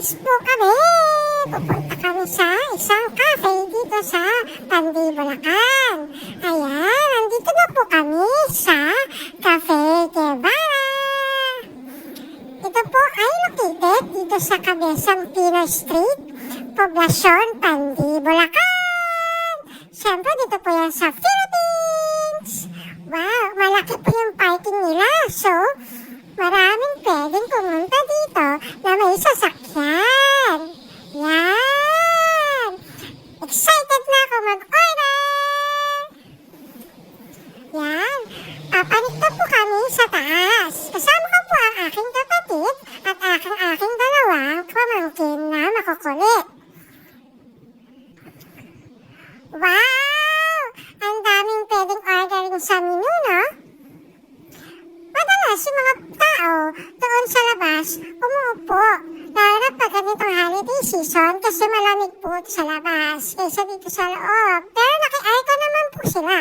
guys po kami. Pupunta kami sa isang cafe dito sa Pandi, Bulacan. Ayan, nandito na po kami sa Cafe Guevara. Ito po ay located dito sa Cabezang Pino Street, Poblacion, Pandi, Bulacan. Siyempre dito po yan sa Philippines. Wow, malaki po yung parking nila. So, maraming pwedeng pumunta dito na may sasakyan. Yan! Excited na ako mag-order! Yan! Papanik na po kami sa taas. Kasama ko po ang aking kapatid at aking dalawang pamangkin na makukulit. Wow! Ang daming pwedeng ordering sa menu, no? Madalas yung mga tao doon sa labas umuupo. Lalo na pag ganitong holiday season kasi malamig po sa labas kaysa dito sa loob. Pero naki-aircon naman po sila.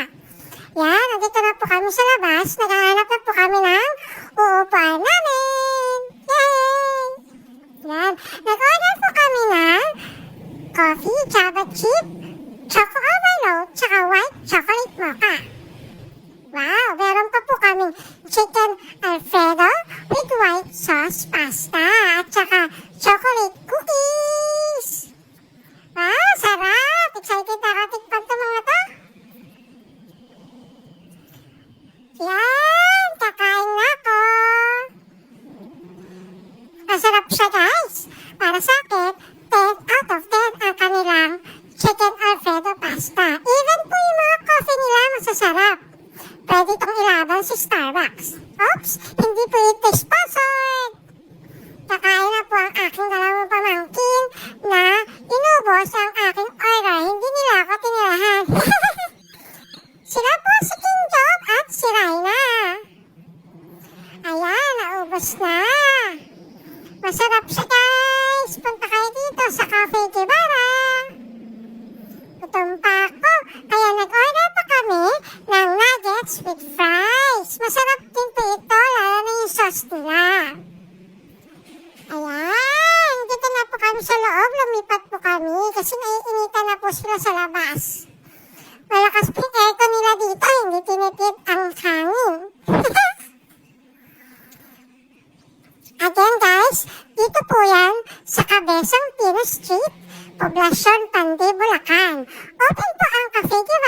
Yan, nandito na po kami sa labas. Naghahanap na po kami ng uupuan namin. Yay! Yan, nag-order po kami ng coffee, Java chip, choco overload, tsaka white chocolate mocha. Wow, meron pa po kaming chicken alfredo with white sauce pasta at saka chocolate cookies. Wow, sarap! Excited na ako tikpan ito mga to. Yan, kakain na ako. Masarap siya guys. Para sa akin, 10 out of 10 ang kanilang chicken alfredo pasta. Even po yung mga coffee nila masasarap. Pwede itong ilaban si Starbucks. Oops, hindi po ito sponsored. Kakain na po ang aking dalawang pamangkin na inubos ang aking order. Hindi nila ako tinirahan. Sila po si King Job at si Raina. Ayan, naubos na. Masarap siya guys. Punta kayo dito sa Cafe Guevara. Gutom pa ako, kaya nag-order pa kami ng nuggets with fries. Masarap din po ito, lalo na yung sauce nila. Ayan, dito na po kami sa loob, lumipat po kami kasi naiinitan na po sila sa labas. Malakas po yung aircon nila dito, hindi tinipid ang hangin. Again guys, dito po yan sa Cabezang Pino Street, Poblacion, Pandi, Bulacan. Open po ang Cafe Guevara